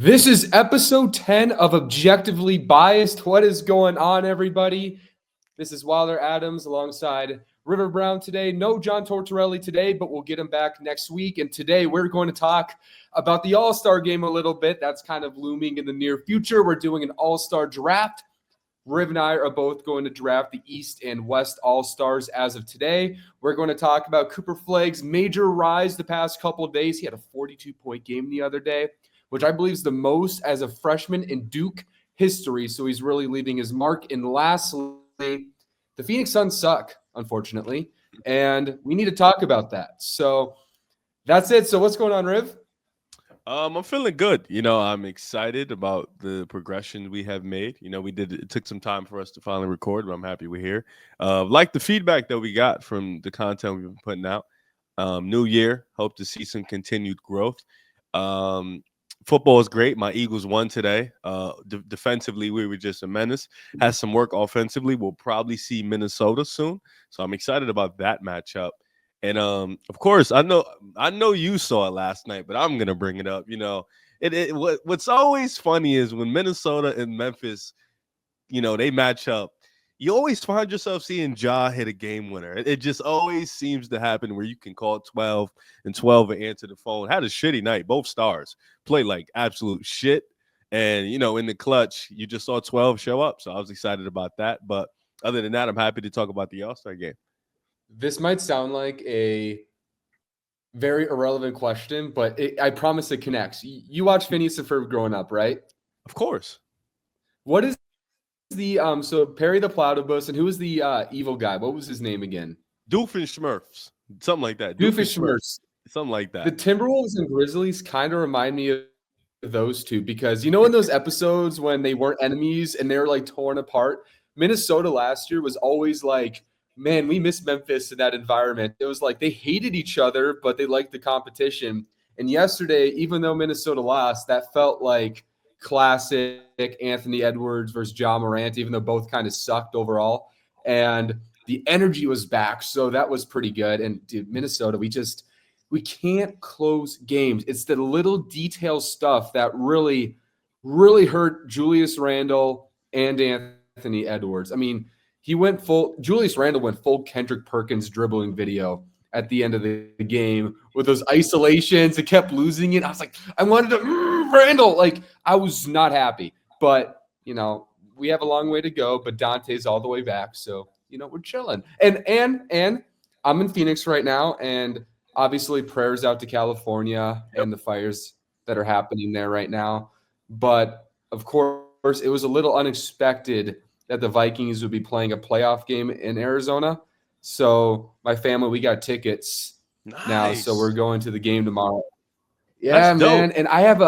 This is episode 10 of Objectively Biased. What is going on, everybody? This is Wilder Adams alongside River Brown today. No John Tortorelli today, but we'll get him back next week. And today we're going to talk about the All-Star game a little bit. That's kind of looming in the near future. We're doing an All-Star draft. Riv and I are both going to draft the East and West All-Stars as of today. We're going to talk about Cooper Flagg's major rise the past couple of days. He had a 42-point game the other day, which I believe is the most as a freshman in Duke history. So he's really leaving his mark. And lastly, the Phoenix Suns suck, unfortunately, and we need to talk about that. So that's it. So what's going on, Riv? I'm feeling good. I'm excited about the progression we have made. It took some time for us to finally record, but I'm happy we're here. Like the feedback that we got from the content we've been putting out. New year, hope to see some continued growth. Football is great. My Eagles won today. Defensively, we were just a menace. Has some work offensively. We'll probably see Minnesota soon. So I'm excited about that matchup. And of course, I know you saw it last night, but I'm gonna bring it up. What's always funny is when Minnesota and Memphis, they match up. You always find yourself seeing Ja hit a game winner. It just always seems to happen where you can call 12 and 12 and answer the phone. Had a shitty night. Both stars played like absolute shit. And, in the clutch, you just saw 12 show up. So I was excited about that. But other than that, I'm happy to talk about the All-Star game. This might sound like a very irrelevant question, but I promise it connects. You watched Phineas and Ferb growing up, right? Of course. What is the so Perry the Platypus, and who was the evil guy? What was his name again? Doofenshmirtz. Something like that. Doofenshmirtz. Something like that. The Timberwolves and Grizzlies kind of remind me of those two because in those episodes when they weren't enemies and they were like torn apart, Minnesota last year was always like, man, we miss Memphis in that environment. It was like they hated each other, but they liked the competition. And yesterday, even though Minnesota lost, that felt like classic Anthony Edwards versus Ja Morant, even though both kind of sucked overall. And the energy was back. So that was pretty good. And dude, Minnesota, we can't close games. It's the little detail stuff that really, really hurt Julius Randle and Anthony Edwards. I mean, Julius Randle went full Kendrick Perkins dribbling video at the end of the game with those isolations. It kept losing it. I was like, I wanted to Randle. Like, I was not happy. But, we have a long way to go, but Dante's all the way back. So, we're chilling. And I'm in Phoenix right now, and obviously prayers out to California and the fires that are happening there right now. But, of course, it was a little unexpected that the Vikings would be playing a playoff game in Arizona. So my family, we got tickets now. So we're going to the game tomorrow. Yeah, man. And I have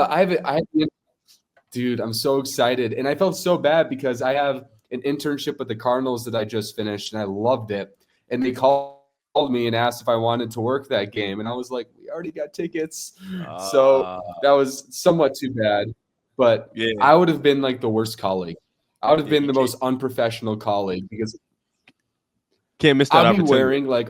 dude, I'm so excited. And I felt so bad because I have an internship with the Cardinals that I just finished and I loved it. And they called me and asked if I wanted to work that game. And I was like, we already got tickets. So that was somewhat too bad. But yeah. I would have been like the worst colleague. I would have been the most unprofessional colleague because can't miss that. I'd be wearing like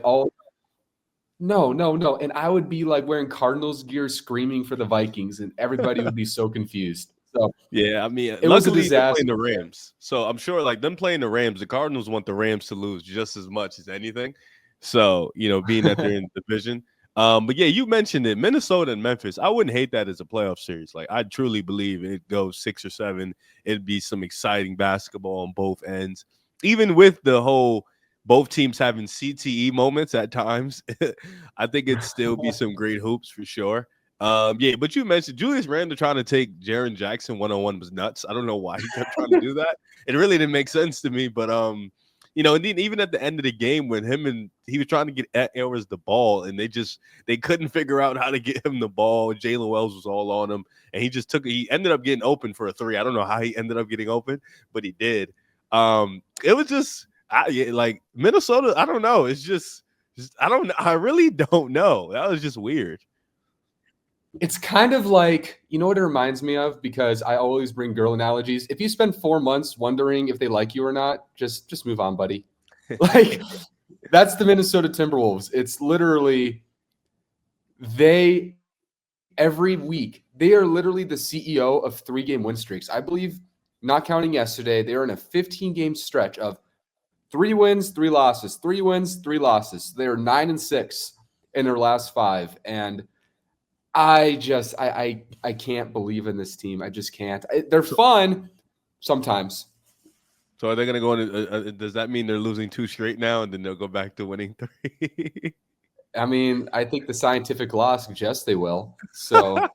no. And I would be like wearing Cardinals gear screaming for the Vikings and everybody would be so confused. So yeah, I mean, it was a disaster. They're playing the Rams. So I'm sure like them playing the Rams, the Cardinals want the Rams to lose just as much as anything. So, being that they're in the division. But yeah, you mentioned it, Minnesota and Memphis. I wouldn't hate that as a playoff series. Like I truly believe it goes 6 or 7. It'd be some exciting basketball on both ends. Even with the whole both teams having CTE moments at times, I think it'd still be some great hoops for sure. Yeah, but you mentioned Julius Randle trying to take Jaren Jackson one-on-one was nuts. I don't know why he kept trying to do that. It really didn't make sense to me, but and then even at the end of the game when he was trying to get Edwards the ball and they couldn't figure out how to get him the ball. Jalen Wells was all on him and he ended up getting open for a 3. I don't know how he ended up getting open, but he did. It was just like Minnesota. I don't know. It's just I really don't know. That was just weird. It's kind of like, what it reminds me of, because I always bring girl analogies. If you spend 4 months wondering if they like you or not, just move on, buddy. Like, that's the Minnesota Timberwolves. It's literally they every week. They are literally the CEO of 3-game win streaks. I believe, not counting yesterday, they are in a 15-game stretch of 3 wins, 3 losses, 3 wins, 3 losses. They're 9-6 in their last 5. And I can't believe in this team. I just can't. They're fun sometimes. So are they going to go in? Does that mean they're losing 2 straight now, and then they'll go back to winning 3? I mean, I think the scientific law suggests they will. So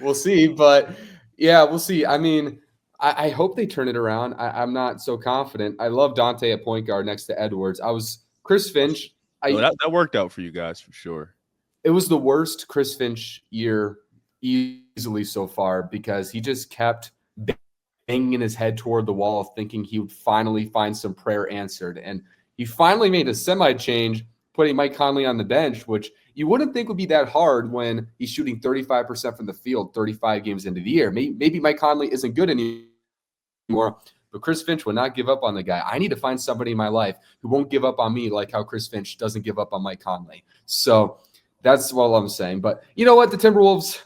we'll see. But yeah, we'll see. I mean, I hope they turn it around. I'm not so confident. I love Dante at point guard next to Edwards. Chris Finch. That worked out for you guys for sure. It was the worst Chris Finch year easily so far because he just kept banging his head toward the wall, thinking he would finally find some prayer answered. And he finally made a semi-change, putting Mike Conley on the bench, which you wouldn't think would be that hard when he's shooting 35% from the field 35 games into the year. Maybe Mike Conley isn't good anymore, but Chris Finch will not give up on the guy. I need to find somebody in my life who won't give up on me like how Chris Finch doesn't give up on Mike Conley. So that's all I'm saying. But you know what? The Timberwolves,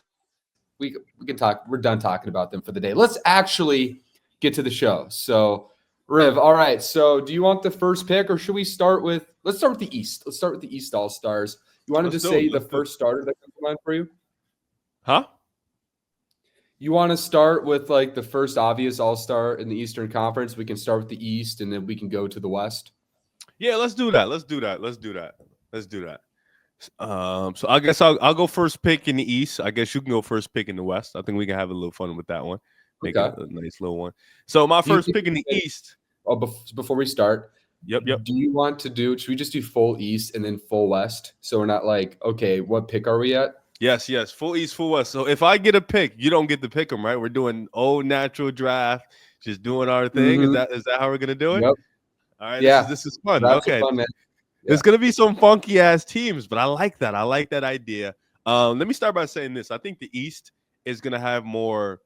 we can talk. We're done talking about them for the day. Let's actually get to the show. So, Riv, all right. So do you want the first pick or should we let's start with the East. Let's start with the East All-Stars. You wanted to say the first starter that comes to mind for you? Huh? You want to start with like the first obvious All-Star in the Eastern Conference? We can start with the East and then we can go to the West. Yeah, let's do that. So I guess I'll go first pick in the East. I guess you can go first pick in the West. I think we can have a little fun with that one. Make it a nice little one. So my first pick in the East. Oh, before we start. Yep. Do you want to should we just do full East and then full West? So we're not like, okay, what pick are we at? Yes. Full East, full West. So if I get a pick, you don't get to pick them, right? We're doing old natural draft, just doing our thing. Mm-hmm. Is that how we're gonna do it? Yep. All right. Yeah. This is fun. That's okay. fun, man. There's gonna be some funky ass teams, but I like that. I like that idea. Let me start by saying this. I think the East is gonna have more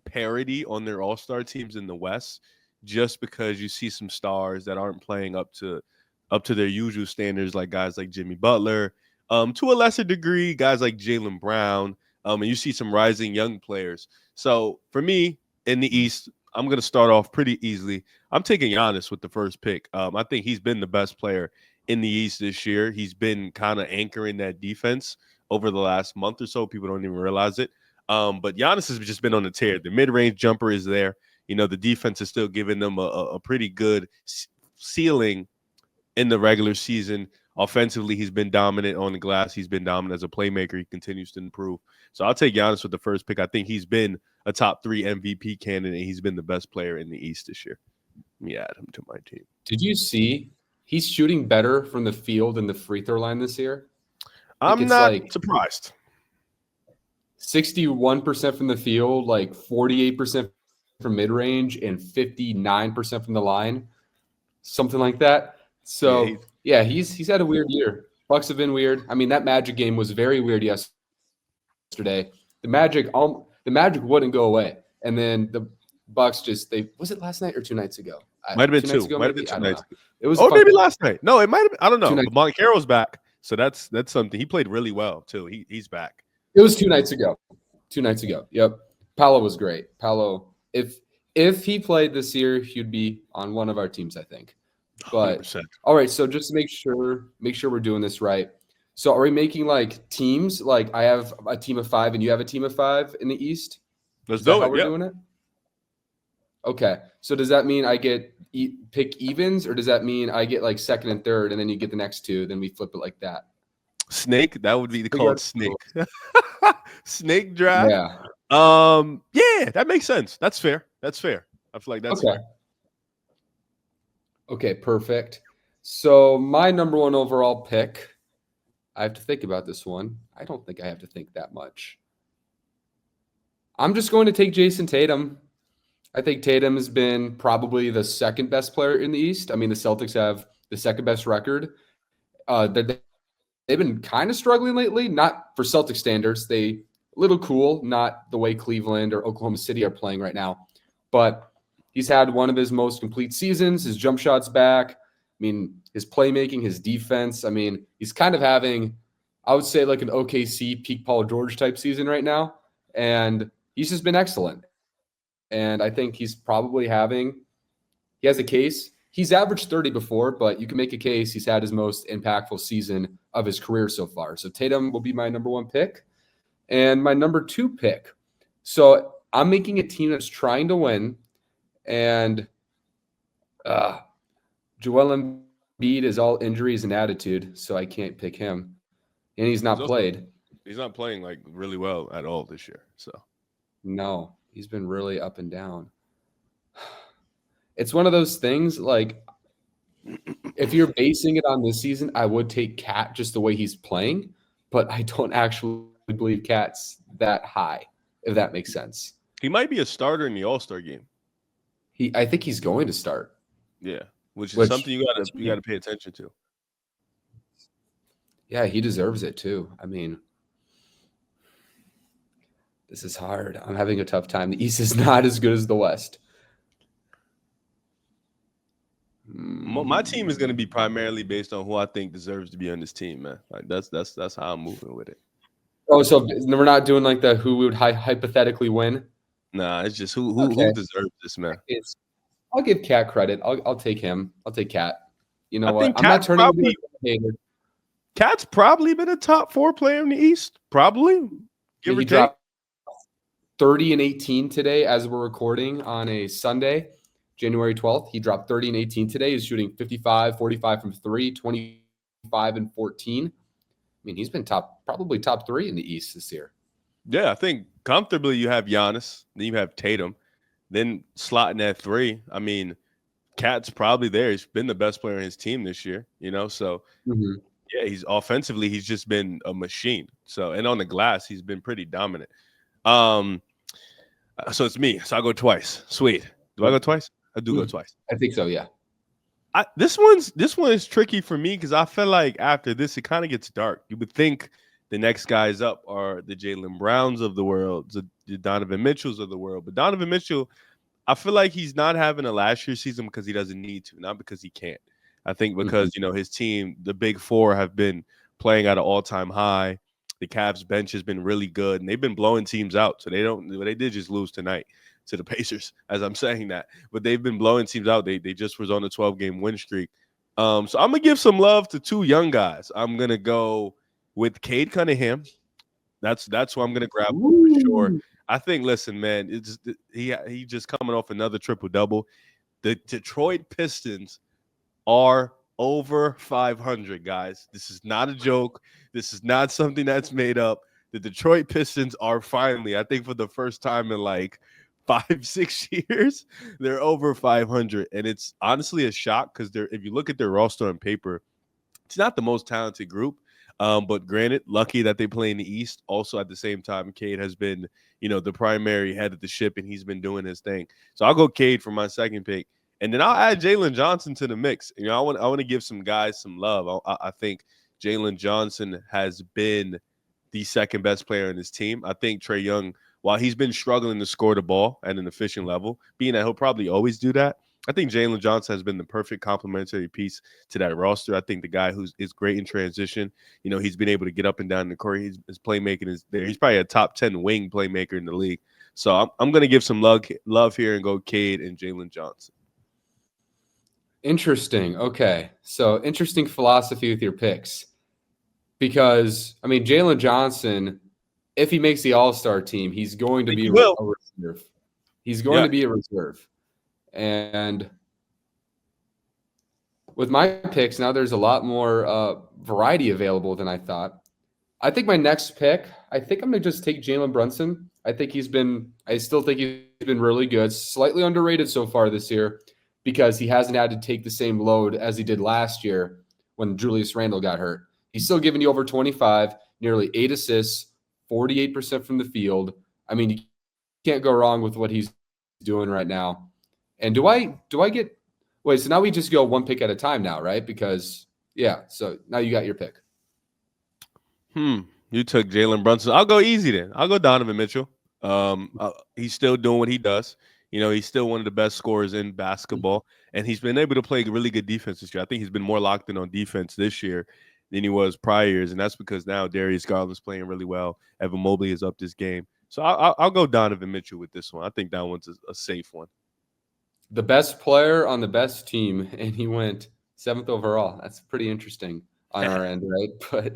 parity on their all-star teams in the West, just because you see some stars that aren't playing up to their usual standards, like guys like Jimmy Butler, to a lesser degree, guys like Jaylen Brown, and you see some rising young players. So for me in the East, I'm going to start off pretty easily. I'm taking Giannis with the first pick. I think he's been the best player in the East this year. He's been kind of anchoring that defense over the last month or so. People don't even realize it. But Giannis has just been on the tear. The mid-range jumper is there. You know, the defense is still giving them a pretty good ceiling in the regular season. Offensively, he's been dominant on the glass. He's been dominant as a playmaker. He continues to improve. So I'll take Giannis with the first pick. I think he's been a top 3 MVP candidate. He's been the best player in the East this year. Let me add him to my team. Did you see he's shooting better from the field and the free throw line this year? I'm not surprised. 61% from the field, like 48% from mid-range, and 59% from the line, something like that. So yeah, he's had a weird year. Bucks have been weird. I mean, that Magic game was very weird yesterday. The Magic wouldn't go away, and then the Bucks was it last night or 2 nights ago? Might have been 2 nights ago. It was maybe last night. No, it might have. I don't know. But Montecaro's back, so that's something. He played really well too. He's back. It was 2 nights ago. 2 nights ago. Yep. Paolo was great. Paolo, if he played this year, he'd be on one of our teams, I think. But 100%. All right, so just to make sure we're doing this right. So are we making like teams? Like I have a team of 5 and you have a team of 5 in the East? Let's do it. How we're doing it? Okay. So does that mean I get pick evens, or does that mean I get like second and third and then you get the next 2, then we flip it like that? Snake, that would be called snake. Snake draft. Yeah. Yeah, that makes sense. That's fair. I feel like that's okay. Fair. Okay, perfect. So my number 1 overall pick, I have to think about this one. I don't think I have to think that much. I'm just going to take Jason Tatum. I think Tatum has been probably the second best player in the East. I mean, the Celtics have the second best record. They've been kind of struggling lately, not for Celtic standards. They a little cool, not the way Cleveland or Oklahoma City are playing right now. But he's had one of his most complete seasons. His jump shot's back. I mean, his playmaking, his defense. I mean, he's kind of having I would say like an OKC peak Paul George type season right now, and he's just been excellent. And I think he's probably he has a case. He's averaged 30 before, but you can make a case he's had his most impactful season of his career so far. So Tatum will be my number one pick. And my number two pick. So I'm making a team that's trying to win, and uh, Joel Embiid is all injuries and attitude, so I can't pick him. And he's not played. He's not playing like really well at all this year. So No, he's been really up and down. It's one of those things like if you're basing it on this season, I would take Cat just the way he's playing, but I don't actually believe Cat's that high, if that makes sense. he might be a starter in the All-Star game. I think he's going to start. Yeah, which is something you gotta pay attention to. Yeah, he deserves it too. I mean, this is hard. I'm having a tough time. The East is not as good as the West. My team is going to be primarily based on who I think deserves to be on this team, man. Like that's how I'm moving with it. Oh, so we're not doing like the who would hypothetically win. Nah, it's just who deserves this, man. I'll give Cat credit. I'll take him. I'll take Cat. You know what? I'm Cat's not turning into a hater. Cat's probably been a top 4 player in the East. Probably. Give or take. 30 and 18 today as we're recording on a Sunday, January 12th. He dropped 30 and 18 today. He's shooting 55, 45 from 3, 25 and 14. I mean, he's been probably top 3 in the East this year. Yeah, I think comfortably you have Giannis, then you have Tatum, then slotting at 3. I mean, Cat's probably there. He's been the best player in his team this year, you know? So, yeah, he's offensively, he's just been a machine. So, and on the glass, he's been pretty dominant. So it's me. So I go twice. Sweet. Do I go twice? I do go twice. I think so, yeah. This one is tricky for me because I feel like after this, it kind of gets dark. You would think the next guys up are the Jaylen Browns of the world, the Donovan Mitchells of the world. But Donovan Mitchell, I feel like he's not having a last year season because he doesn't need to, not because he can't. I think because, his team, the Big Four, have been playing at an all-time high. The Cavs bench has been really good, and they've been blowing teams out. So they did just lose tonight to the Pacers, as I'm saying that. But they've been blowing teams out. They just was on a 12-game win streak. So I'm going to give some love to 2 young guys. I'm going to go with Cade Cunningham. That's who I'm going to grab for sure. I think, listen, man, he just coming off another triple-double. The Detroit Pistons are over 500, guys. This is not a joke. This is not something that's made up. The Detroit Pistons are finally, I think for the first time in like 5-6 years, they're over 500. And it's honestly a shock because if you look at their roster on paper, it's not the most talented group. But granted, lucky that they play in the East. Also, at the same time, Cade has been, the primary head of the ship, and he's been doing his thing. So I'll go Cade for my second pick. And then I'll add Jalen Johnson to the mix. I want to give some guys some love. I think Jalen Johnson has been the second best player in his team. I think Trae Young, while he's been struggling to score the ball at an efficient level, being that he'll probably always do that, I think Jalen Johnson has been the perfect complementary piece to that roster. I think the guy is great in transition. He's been able to get up and down the court. His playmaking is there. He's probably a top 10 wing playmaker in the league. So I'm going to give some love here and go Cade and Jalen Johnson. Interesting. Okay. So interesting philosophy with your picks. Because, I mean, Jalen Johnson, if he makes the All-Star team, he's going to be a reserve. He's going to be a reserve. And with my picks, now there's a lot more variety available than I thought. I think my next pick, I'm going to just take Jalen Brunson. I still think he's been really good, slightly underrated so far this year because he hasn't had to take the same load as he did last year when Julius Randle got hurt. He's still giving you over 25, nearly 8 assists, 48% from the field. I mean, you can't go wrong with what he's doing right now. And do I get – wait, so now we just go one pick at a time now, right? Because, so now you got your pick. You took Jalen Brunson. I'll go easy then. I'll go Donovan Mitchell. He's still doing what he does. He's still one of the best scorers in basketball, and he's been able to play really good defense this year. I think he's been more locked in on defense this year than he was prior years, and that's because now Darius Garland's playing really well. Evan Mobley has upped his game. So I'll go Donovan Mitchell with this one. I think that one's a safe one. The best player on the best team, and he went 7th overall. That's pretty interesting on our end, right? But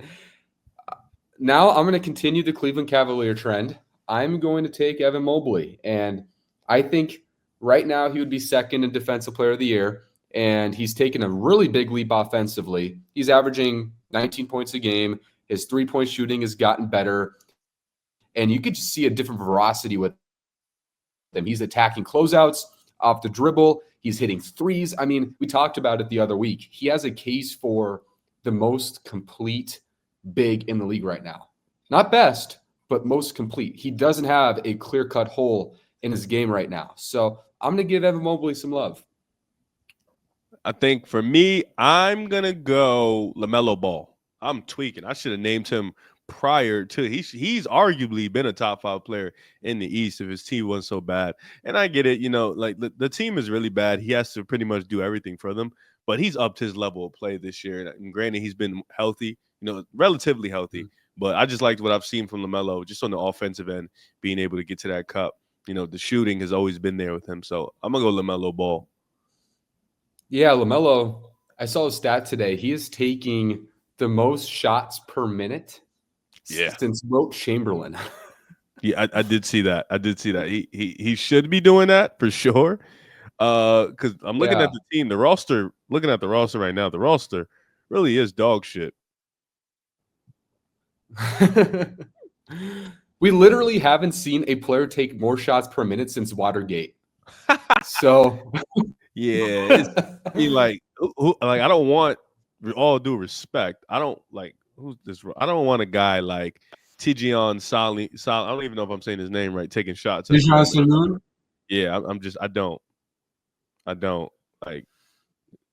now I'm going to continue the Cleveland Cavalier trend. I'm going to take Evan Mobley, and I think right now he would be second in Defensive Player of the Year, and he's taken a really big leap offensively. He's averaging 19 points a game. His three-point shooting has gotten better, and you could see a different veracity with him. He's attacking closeouts off the dribble. He's hitting threes. I mean, we talked about it the other week. He has a case for the most complete big in the league right now. Not best, but most complete. He doesn't have a clear-cut hole in his game right now. So I'm going to give Evan Mobley some love. I think for me, I'm going to go LaMelo Ball. I'm tweaking. I should have named him prior to. He's arguably been a top 5 player in the East if his team wasn't so bad. And I get it. Like the team is really bad. He has to pretty much do everything for them. But he's upped his level of play this year. And granted, he's been healthy, relatively healthy. Mm-hmm. But I just liked what I've seen from LaMelo, just on the offensive end, being able to get to that cup. The shooting has always been there with him. So I'm going to go LaMelo Ball. Yeah, LaMelo, I saw his stat today. He is taking the most shots per minute since Wilt Chamberlain. Yeah, I did see that. He should be doing that for sure. Because I'm looking at the team, the roster, looking at the roster right now, the roster really is dog shit. We literally haven't seen a player take more shots per minute since Watergate. So yeah, like I don't want, with all due respect, I don't like who's this. I don't want a guy like Tijion Sali. I don't even know if I'm saying his name right. Taking shots. Yeah, I don't like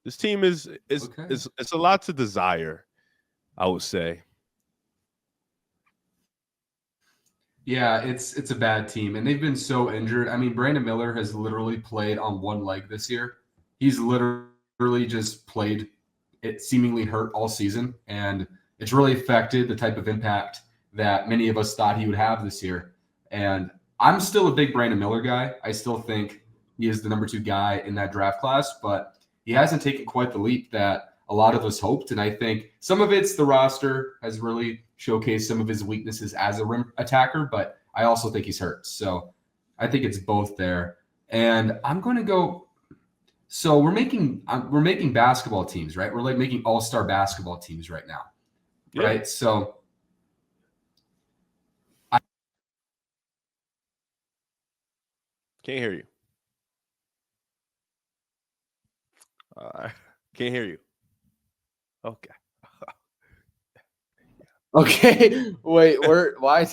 this team is okay. It's a lot to desire, I would say. Yeah, it's a bad team, and they've been so injured. I mean, Brandon Miller has literally played on one leg this year. He's literally just played it seemingly hurt all season, and it's really affected the type of impact that many of us thought he would have this year. And I'm still a big Brandon Miller guy. I still think he is the number 2 guy in that draft class, but he hasn't taken quite the leap that a lot of us hoped. And I think some of it's the roster has really showcased some of his weaknesses as a rim attacker, but I also think he's hurt. So I think it's both there. And I'm going to go. So we're making basketball teams, right? We're like making all-star basketball teams right now, right? So can't hear you. Can't hear you. Okay. Okay. Wait, why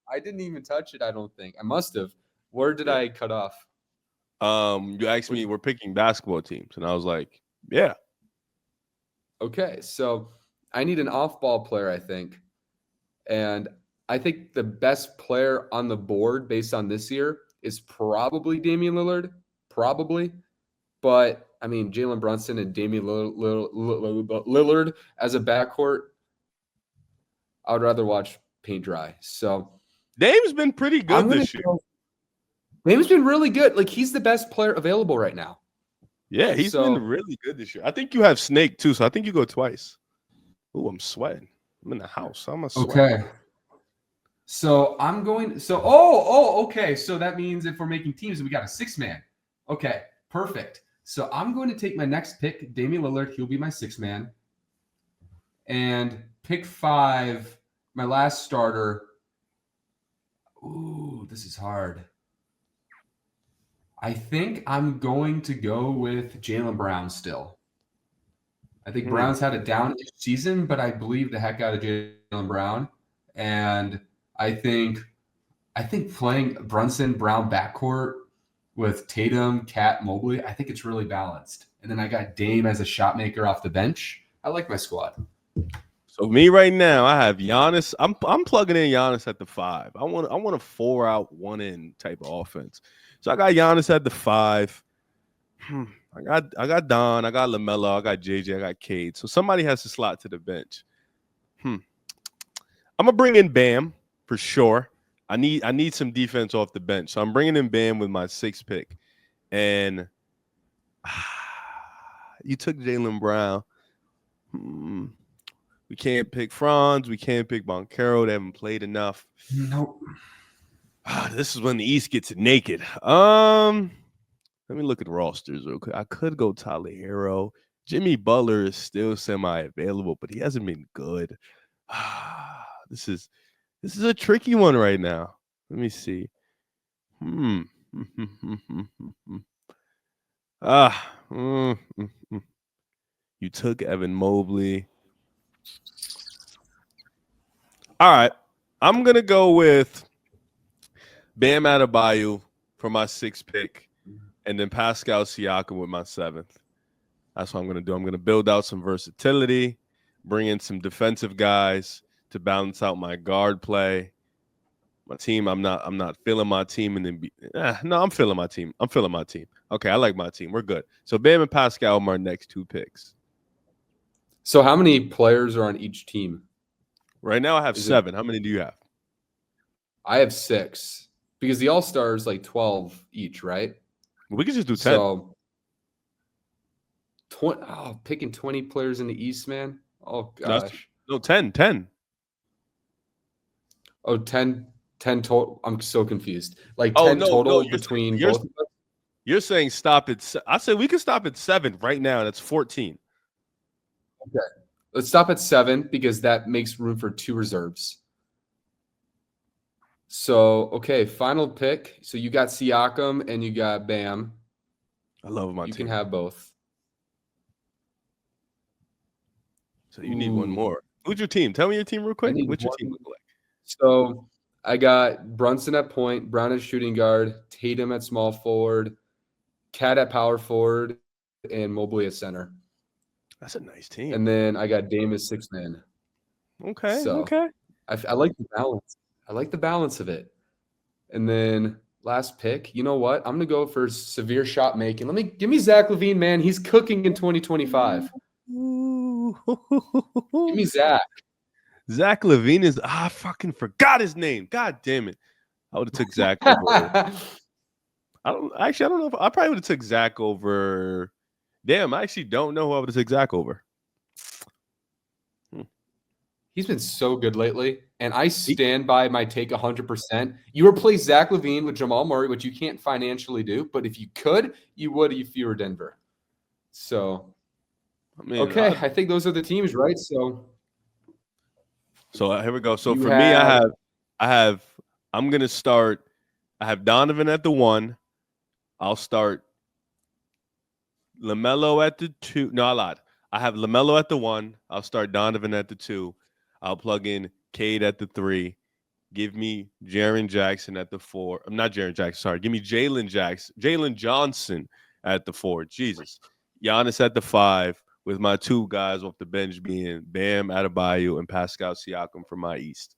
I didn't even touch it, I don't think. I must have. Where did I cut off? You asked me, we're picking basketball teams, and I was like, yeah. Okay, so I need an off-ball player, I think. And I think the best player on the board based on this year is probably Damian Lillard. Probably. But, I mean, Jalen Brunson and Damian Lillard as a backcourt, I would rather watch paint dry. So Dame's been pretty good this year. Dame's been really good. Like, he's the best player available right now. Yeah, he's been really good this year. I think you have Snake, too, so I think you go twice. Ooh, I'm sweating. I'm in the house. I'm a sweat. Okay. So I'm going – okay. So that means if we're making teams, we got a 6-man. Okay, perfect. So I'm going to take my next pick, Damian Lillard. He'll be my 6-man. And pick 5, my last starter. Ooh, this is hard. I think I'm going to go with Jaylen Brown still. I think Brown's had a down season, but I believe the heck out of Jaylen Brown. And I think playing Brunson, Brown backcourt with Tatum, Cat, Mobley, I think it's really balanced. And then I got Dame as a shot maker off the bench. I like my squad. So me right now, I have Giannis. I'm plugging in Giannis at the 5. I want a 4-out, 1-in type of offense. So I got Giannis at the 5. I got Don, I got LaMelo, I got JJ, I got Cade. So somebody has to slot to the bench. I'm gonna bring in Bam for sure. I need some defense off the bench, so I'm bringing in Bam with my 6th pick. And you took Jaylen Brown. We can't pick Franz. We can't pick Boncaro. They haven't played enough. Nope. This is when the East gets naked. Let me look at rosters real quick. I could go Tyler Hero. Jimmy Butler is still semi-available, but he hasn't been good. This is a tricky one right now. Let me see. You took Evan Mobley. All right. I'm going to go with Bam Adebayo for my 6th pick, and then Pascal Siakam with my 7th. That's what I'm going to do. I'm going to build out some versatility, bring in some defensive guys to balance out my guard play. My team, I'm not feeling my team, and then I'm feeling my team. Okay, I like my team. We're good. So Bam and Pascal are my next 2 picks. So how many players are on each team? Right now I have 7. How many do you have? I have 6 because the All-Star is like 12 each, right? We could just do 10. So picking 20 players in the East, man. Oh gosh. No, 10. Oh, 10 total. I'm so confused. Like 10 total between both of us? You're saying stop at – I said we can stop at 7 right now. That's 14. Okay. Let's stop at 7 because that makes room for 2 reserves. So, okay, final pick. So you got Siakam and you got Bam. I love my team. You can have both. So you need one more. Who's your team? Tell me your team real quick. What's your team look like? So I got Brunson at point, Brown at shooting guard, Tatum at small forward, Cat at power forward, and Mobley at center. That's a nice team. And then I got Dame as 6th man. Okay. I like the balance. I like the balance of it. And then last pick, you know what? I'm gonna go for severe shot making. Give me Zach LaVine, man. He's cooking in 2025. Give me Zach. Zach LaVine is. I fucking forgot his name. God damn it! I would have took Zach over. I don't know. I probably would have took Zach over. Damn, I actually don't know who I would have took Zach over. He's been so good lately, and I stand by my take 100%. You replace Zach LaVine with Jamal Murray, which you can't financially do, but if you could, you would if you were Denver. So, I think those are the teams, right? So here we go. So for me, I'm gonna start. I have Donovan at the 1. I'll start LaMelo at the 2. No, I lied. I have LaMelo at the 1. I'll start Donovan at the 2. I'll plug in Cade at the 3. Give me Jaren Jackson at the 4. I'm not Jaren Jackson. Sorry. Give me Jalen Johnson at the 4. Jesus. Giannis at the 5 with my 2 guys off the bench being Bam Adebayo and Pascal Siakam for my East.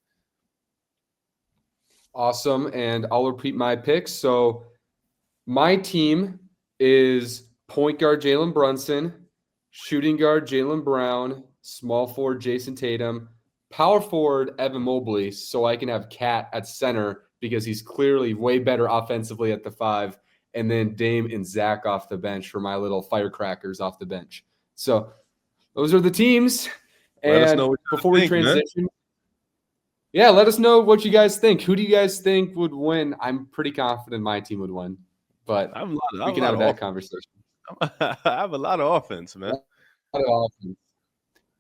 Awesome. And I'll repeat my picks. So my team is point guard Jalen Brunson, shooting guard Jaylen Brown, small forward Jason Tatum, power forward Evan Mobley, so I can have Cat at center because he's clearly way better offensively at the 5, and then Dame and Zach off the bench for my little firecrackers off the bench. So those are the teams. Let us know before we transition, let us know what you guys think. Who do you guys think would win? I'm pretty confident my team would win, but we can have that conversation. I have a lot of offense, man. A lot of offense.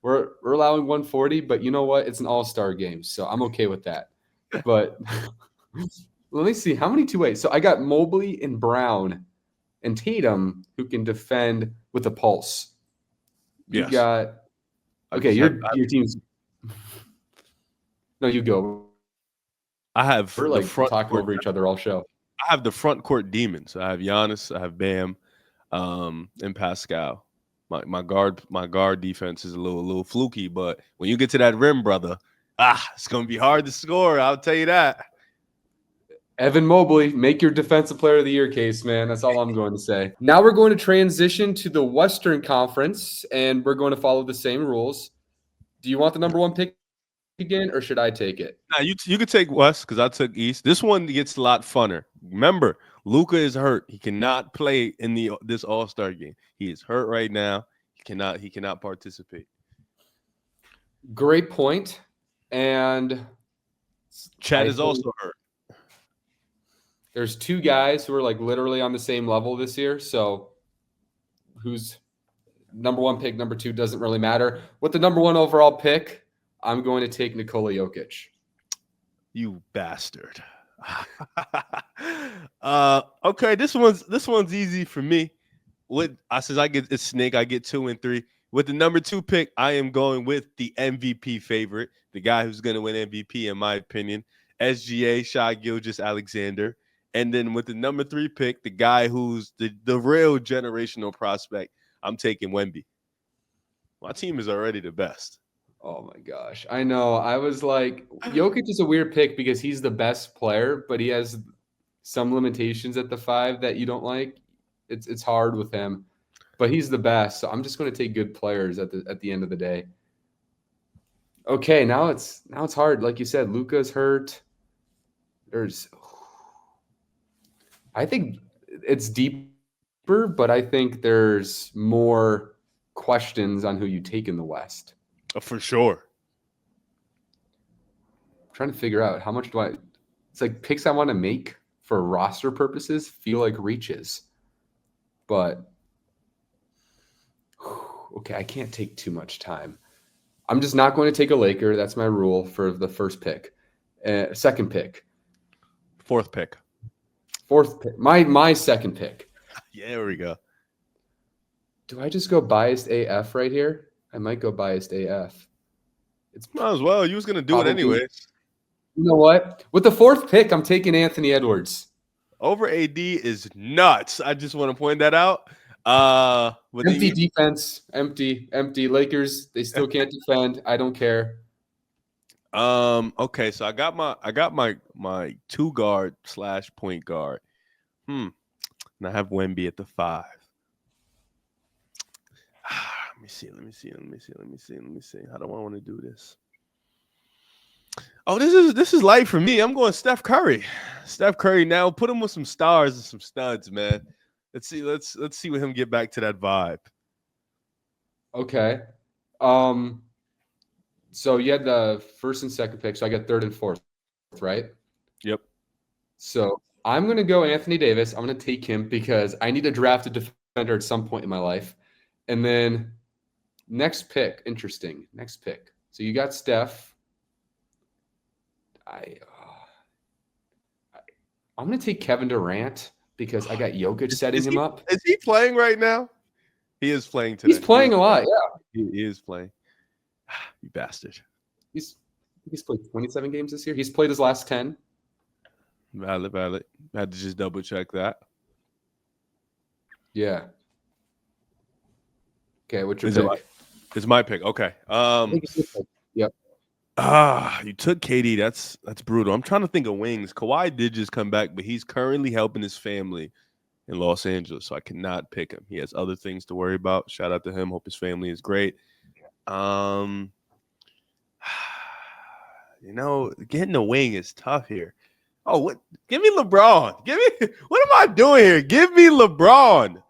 We're allowing 140, but you know what? It's an all-star game, so I'm okay with that. But let me see. How many two-way? So I got Mobley and Brown and Tatum who can defend with a pulse. You got – okay, your team's – no, you go. We're like talking over each other all show. I have the front court demons. I have Giannis. I have Bam and Pascal. My guard defense is a little fluky, but when you get to that rim, brother, it's gonna be hard to score. I'll tell you that. Evan Mobley, make your defensive player of the year case, man. That's all I'm going to say. Now we're going to transition to the Western Conference, and we're going to follow the same rules. Do you want the number 1 pick again, or should I take it? Now you could take West because I took East. This one gets a lot funner. Remember, Luka is hurt. He cannot play in this All-Star game. He is hurt right now. He cannot participate. Great point. And Chad is also hurt. There's two guys who are like literally on the same level this year. So who's number one pick, number two doesn't really matter. With the number one overall pick, I'm going to take Nikola Jokic. You bastard. Okay, this one's easy for me. Since I get it's Snake, I get 2 and 3. With the number 2 pick, I am going with the MVP favorite, the guy who's going to win MVP, in my opinion, SGA, Shai Gilgeous-Alexander. And then with the number 3 pick, the guy who's the real generational prospect, I'm taking Wemby. My team is already the best. Oh my gosh. I know. I was like, Jokic is a weird pick because he's the best player, but he has some limitations at the 5 that you don't like. It's hard with him, but he's the best. So I'm just going to take good players at the end of the day. Okay, now it's hard. Like you said, Luka's hurt. I think it's deeper, but I think there's more questions on who you take in the West. For sure. I'm trying to figure out how much it's like picks I want to make for roster purposes feel like reaches. But okay, I can't take too much time. I'm just not going to take a Laker. That's my rule for the first pick. Second pick. Fourth pick. My second pick. Yeah, there we go. Do I just go biased AF right here? I might go biased AF. Might as well. You was going to do it anyways. You know what? With the 4th pick, I'm taking Anthony Edwards. Over AD is nuts. I just want to point that out. Empty defense. Empty. Lakers, they still can't defend. I don't care. Okay, so I got my 2 guard / point guard. And I have Wemby at the 5. Let me see. How do I want to do this? Oh, this is light for me. I'm going Steph Curry. Steph Curry now. Put him with some stars and some studs, man. Let's see with him get back to that vibe. Okay. So you had the 1st and 2nd pick, so I got 3rd and 4th, right? Yep. So I'm going to go Anthony Davis. I'm going to take him because I need to draft a defender at some point in my life. And then next pick, interesting. Next pick. So you got Steph. I'm going to take Kevin Durant because I got Jokic setting him up. Is he playing right now? He is playing today. He's playing a lot, yeah. He is playing. You bastard. He's played 27 games this year. He's played his last 10. Valid. I had to just double check that. Yeah. Okay, what's your pick? It's my pick. Okay. Yep. You took KD. That's brutal. I'm trying to think of wings. Kawhi did just come back, but he's currently helping his family in Los Angeles, so I cannot pick him. He has other things to worry about. Shout out to him. Hope his family is great. Getting a wing is tough here. Oh, what? Give me LeBron. What am I doing here? Give me LeBron.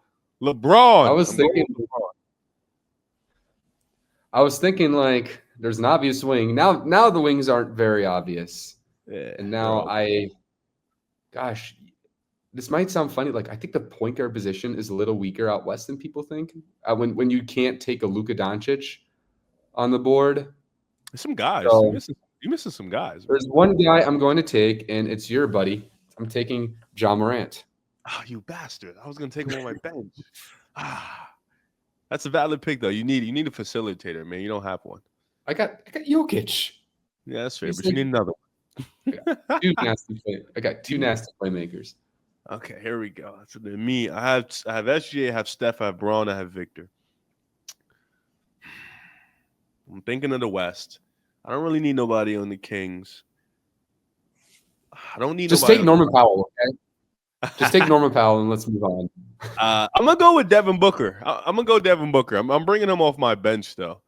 I was thinking like there's an obvious wing. Now the wings aren't very obvious. Yeah, and now this might sound funny. Like I think the point guard position is a little weaker out west than people think. When you can't take a Luka Doncic on the board. There's some guys. So, you're missing some guys. Man. There's one guy I'm going to take, and it's your buddy. I'm taking Ja Morant. Oh, you bastard. I was going to take him on my bench. That's a valid pick, though. You need a facilitator, man. You don't have one. I got Jokic. Yeah, that's fair, but you need another one. I got two nasty playmakers. Okay, here we go. So then me, I have SGA, I have Steph, I have Braun, I have Victor. I'm thinking of the West. I don't really need nobody on the Kings. I don't need just take Norman Powell, okay? Just take Norman Powell and let's move on. I'm gonna go with Devin Booker. I'm gonna go Devin Booker. I'm bringing him off my bench though.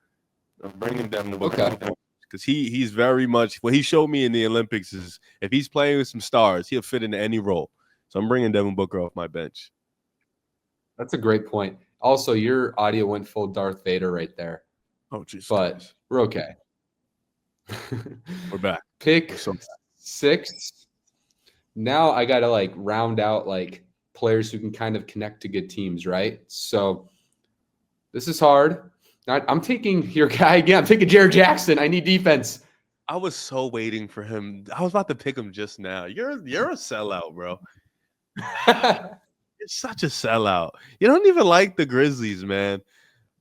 I'm bringing Devin Booker. Okay. because he's very much what he showed me in the Olympics is if he's playing with some stars, he'll fit into any role. So I'm bringing Devin Booker off my bench. That's a great point. Also, your audio went full Darth Vader right there. Oh, Jesus but Christ. We're okay. We're back. Pick 6. Now I got to like round out like players who can kind of connect to good teams, right? So this is hard. I'm taking your guy again. I'm taking Jared Jackson. I need defense. I was so waiting for him. I was about to pick him just now. You're a sellout, bro. You're such a sellout. You don't even like the Grizzlies, man.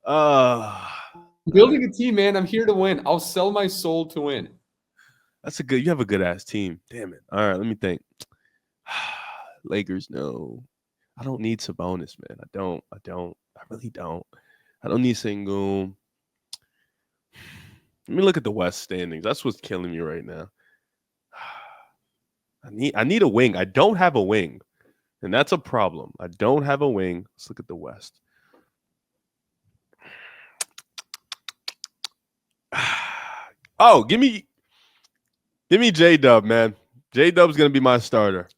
Building a team, man. I'm here to win. I'll sell my soul to win. You have a good ass team. Damn it. All right, let me think. Lakers, no. I don't need Sabonis, man. I really don't. I don't need Sengun. Let me look at the West standings. That's what's killing me right now. I need a wing. I don't have a wing. And that's a problem. I don't have a wing. Let's look at the West. Oh, give me J-Dub, man. J-Dub's going to be my starter.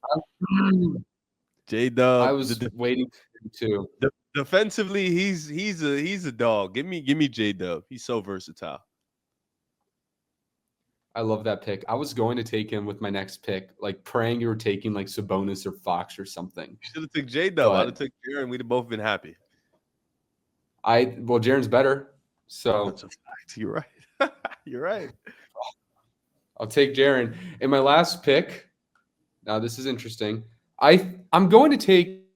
J-Dub. I was waiting for him too. Defensively, he's a dog. Give me J-Dub. He's so versatile. I love that pick. I was going to take him with my next pick, like praying you were taking like Sabonis or Fox or something. You should have taken J-Dub. I'd have taken Jaren. We'd have both been happy. Jaren's better. So that's a fact. You're right. You're right. I'll take Jaren. In my last pick, now this is interesting. I'm going to take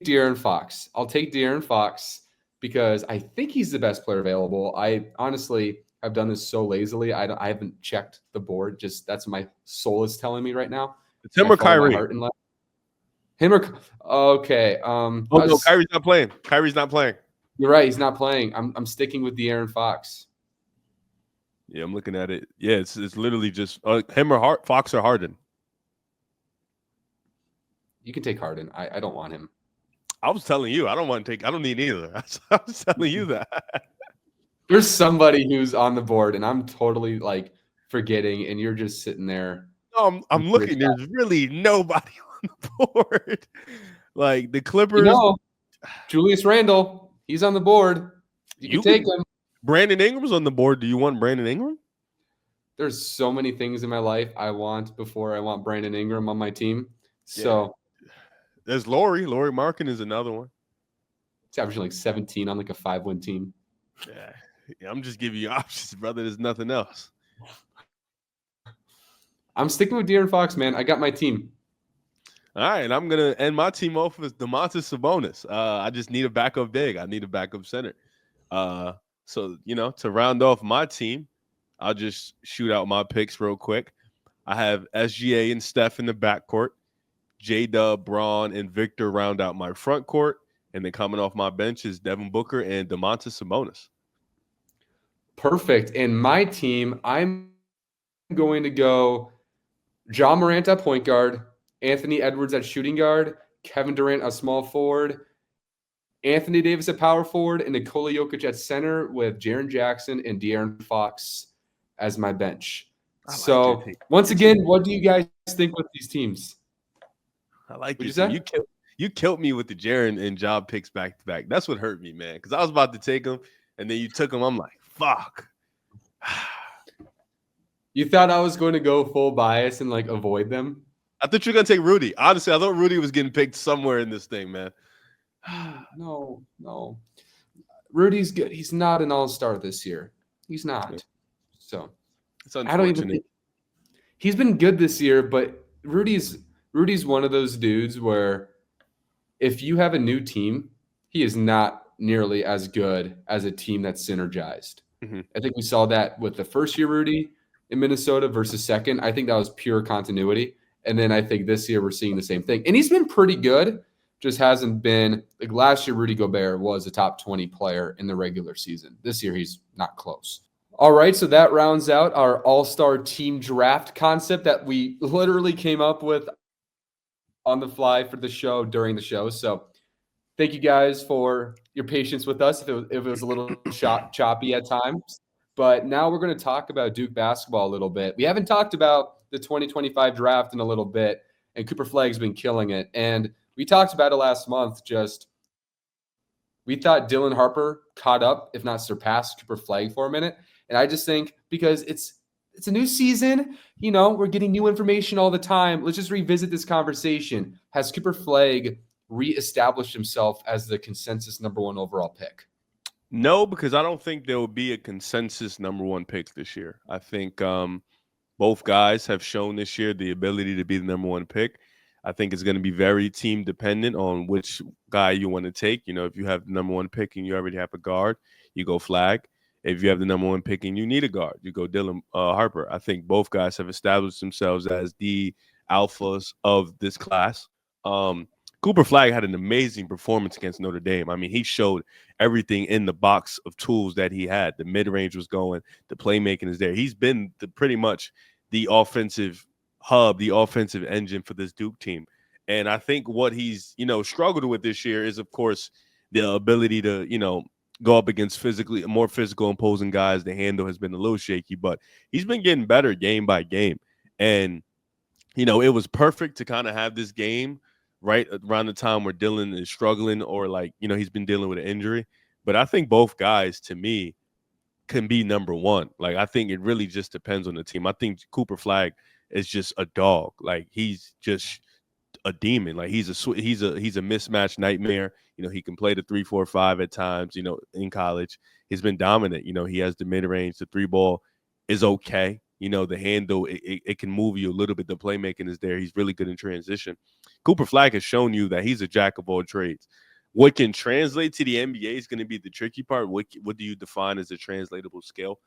De'Aaron Fox. I'll take De'Aaron Fox because I think he's the best player available. I honestly have done this so lazily. I haven't checked the board. Just that's what my soul is telling me right now. It's him or Kyrie. Him or okay. No, Kyrie's not playing. Kyrie's not playing. You're right. He's not playing. I'm sticking with De'Aaron Fox. Yeah, I'm looking at it. Yeah, it's literally just him or Fox or Harden. You can take Harden. I don't want him. I was telling you, I don't need either. I was telling you that. There's somebody who's on the board, and I'm totally like forgetting, and you're just sitting there. No, I'm looking. There's really nobody on the board. Like the Clippers. Julius Randle, he's on the board. You can take him. Brandon Ingram's on the board. Do you want Brandon Ingram? There's so many things in my life I want before I want Brandon Ingram on my team. So there's Laurie. Laurie Markin is another one. He's averaging like 17 on like a 5-win team. Yeah, I'm just giving you options, brother. There's nothing else. I'm sticking with De'Aaron Fox, man. I got my team. All right, and I'm going to end my team off with Domantas Sabonis. I just need a backup big. I need a backup center. So, to round off my team, I'll just shoot out my picks real quick. I have SGA and Steph in the backcourt. J-Dub, Braun, and Victor round out my front court. And then coming off my bench is Devin Booker and Domantas Sabonis. Perfect. In my team, I'm going to go Ja Morant at point guard, Anthony Edwards at shooting guard, Kevin Durant at small forward, Anthony Davis at power forward, and Nikola Jokic at center with Jaren Jackson and De'Aaron Fox as my bench. So once again, what do you guys think with these teams? I like this. You killed me with the Jaren and Job picks back to back. That's what hurt me, man. Because I was about to take them, and then you took them. I'm like, fuck. You thought I was going to go full bias and like avoid them? I thought you were going to take Rudy. Honestly, I thought Rudy was getting picked somewhere in this thing, man. No. Rudy's good. He's not an all-star this year. He's not. So it's unfortunate. I don't even think he's been good this year, but Rudy's one of those dudes where if you have a new team, he is not nearly as good as a team that's synergized. Mm-hmm. I think we saw that with the first year Rudy in Minnesota versus second. I think that was pure continuity. And then I think this year we're seeing the same thing. And he's been pretty good, just hasn't been – like last year Rudy Gobert was a top 20 player in the regular season. This year he's not close. All right, so that rounds out our all-star team draft concept that we literally came up with on the fly for the show during the show. So thank you guys for your patience with us if it was a little choppy at times. But now we're going to talk about Duke basketball a little bit. We haven't talked about the 2025 draft in a little bit, and Cooper Flagg's been killing it. And we talked about it last month. Just we thought Dylan Harper caught up, if not surpassed, Cooper Flagg for a minute. And I just think because it's a new season, we're getting new information all the time. Let's just revisit this conversation. Has Cooper Flagg reestablished himself as the consensus number one overall pick? No, because I don't think there will be a consensus number one pick this year. I think both guys have shown this year the ability to be the number one pick. I think it's going to be very team dependent on which guy you want to take. If you have the number one pick and you already have a guard, you go Flagg. If you have the number one pick and you need a guard, you go Dylan Harper. I think both guys have established themselves as the alphas of this class. Cooper Flagg had an amazing performance against Notre Dame. I mean, he showed everything in the box of tools that he had. The mid-range was going. The playmaking is there. He's been pretty much the offensive hub, the offensive engine for this Duke team. And I think what he's, struggled with this year is, of course, the ability to, go up against more physical imposing guys. The handle has been a little shaky, but he's been getting better game by game. And, it was perfect to kind of have this game right around the time where Dylan is struggling or he's been dealing with an injury. But I think both guys, to me, can be number one. I think it really just depends on the team. I think Cooper Flagg is just a dog. He's just a demon. He's a mismatch nightmare. He can play the 3-4-5 at times, in college. He's been dominant. He has the mid-range. The three ball is okay. The handle, it can move you a little bit. The playmaking is there. He's really good in transition. Cooper Flagg has shown you that he's a jack of all trades. What can translate to the NBA is going to be the tricky part. What do you define as a translatable skill?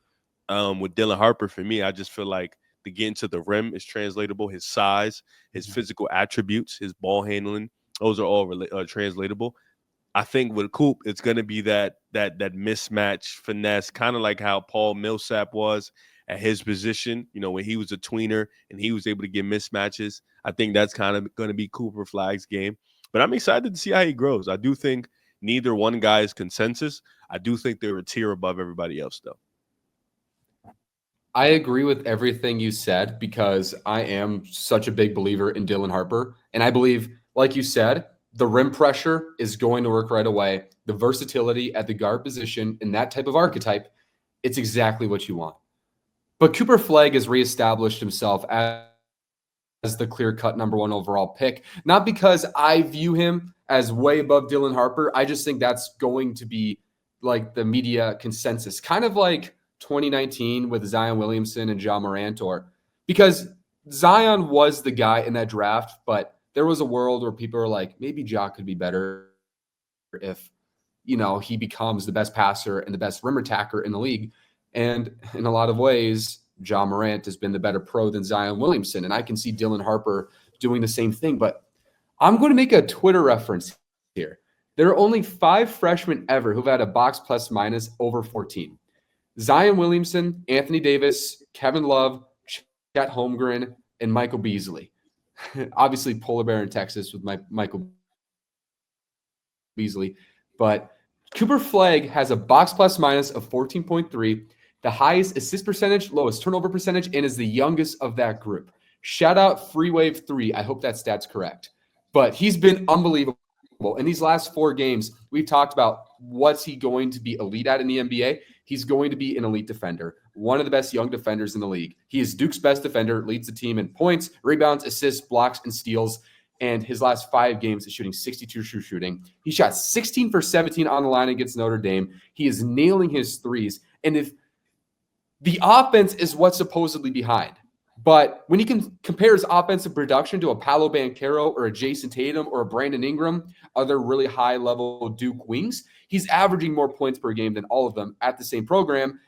With Dylan Harper, for me, I just feel like the getting to the rim is translatable. His size, his physical attributes, his ball handling, those are all translatable. I think with Coop, it's going to be that mismatch finesse, kind of like how Paul Millsap was at his position, when he was a tweener and he was able to get mismatches. I think that's kind of going to be Cooper Flagg's game. But I'm excited to see how he grows. I do think neither one guy is consensus. I do think they're a tier above everybody else, though. I agree with everything you said because I am such a big believer in Dylan Harper. And I believe, like you said, the rim pressure is going to work right away. The versatility at the guard position in that type of archetype, it's exactly what you want. But Cooper Flagg has reestablished himself as the clear-cut number one overall pick, not because I view him as way above Dylan Harper. I just think that's going to be like the media consensus, kind of like 2019 with Zion Williamson and Ja Morant, because Zion was the guy in that draft, but there was a world where people are like, maybe Ja could be better if, he becomes the best passer and the best rim attacker in the league. And in a lot of ways, Ja Morant has been the better pro than Zion Williamson. And I can see Dylan Harper doing the same thing. But I'm going to make a Twitter reference here. There are only 5 freshmen ever who've had a box plus minus over 14. Zion Williamson, Anthony Davis, Kevin Love, Chet Holmgren, and Michael Beasley. Obviously, Polar Bear in Texas with Michael Beasley. But Cooper Flagg has a box plus minus of 14.3, the highest assist percentage, lowest turnover percentage, and is the youngest of that group. Shout out Free Wave 3. I hope that stat's correct. But he's been unbelievable. In these last 4 games, we've talked about what's he going to be elite at in the NBA. He's going to be an elite defender, one of the best young defenders in the league. He is Duke's best defender, leads the team in points, rebounds, assists, blocks, and steals. And his last 5 games is shooting 62 true shooting. He shot 16 for 17 on the line against Notre Dame. He is nailing his threes. And if the offense is what's supposedly behind, but when he compares offensive production to a Paolo Banchero or a Jason Tatum or a Brandon Ingram, other really high-level Duke wings, he's averaging more points per game than all of them at the same program,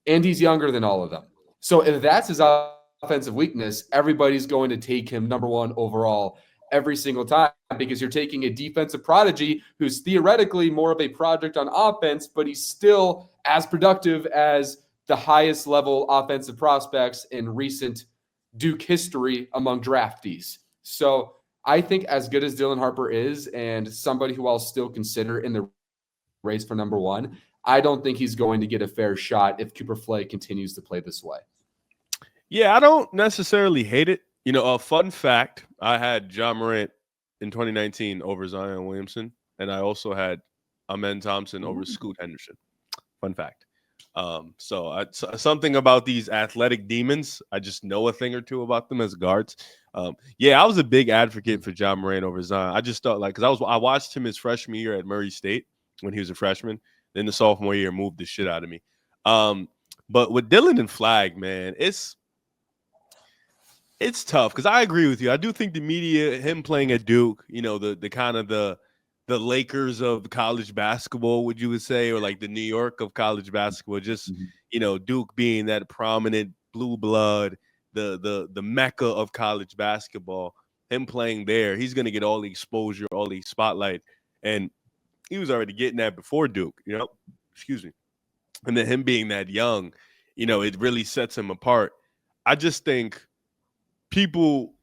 and he's younger than all of them. So if that's his offensive weakness, everybody's going to take him number one overall every single time because you're taking a defensive prodigy who's theoretically more of a project on offense, but he's still as productive as the highest level offensive prospects in recent Duke history among draftees. So I think as good as Dylan Harper is and somebody who I'll still consider in the race for number one. I don't think he's going to get a fair shot if Cooper Flagg continues to play this way. Yeah, I don't necessarily hate it. A fun fact, I had John Morant in 2019 over Zion Williamson, and I also had Amen Thompson over Scoot Henderson. Fun fact. Something about these athletic demons, I just know a thing or two about them as guards. I was a big advocate for John Morant over Zion. I just thought because I watched him his freshman year at Murray State when he was a freshman. Then the sophomore year moved the shit out of me. But with Dillon and Flagg, man, it's tough because I agree with you. I do think the media, him playing at Duke, the kind of the Lakers of college basketball, would you would say, or like the New York of college basketball, just Duke being that prominent blue blood, the mecca of college basketball. Him playing there, he's gonna get all the exposure, all the spotlight, and he was already getting that before Duke. Excuse me, and then him being that young, it really sets him apart. I just think people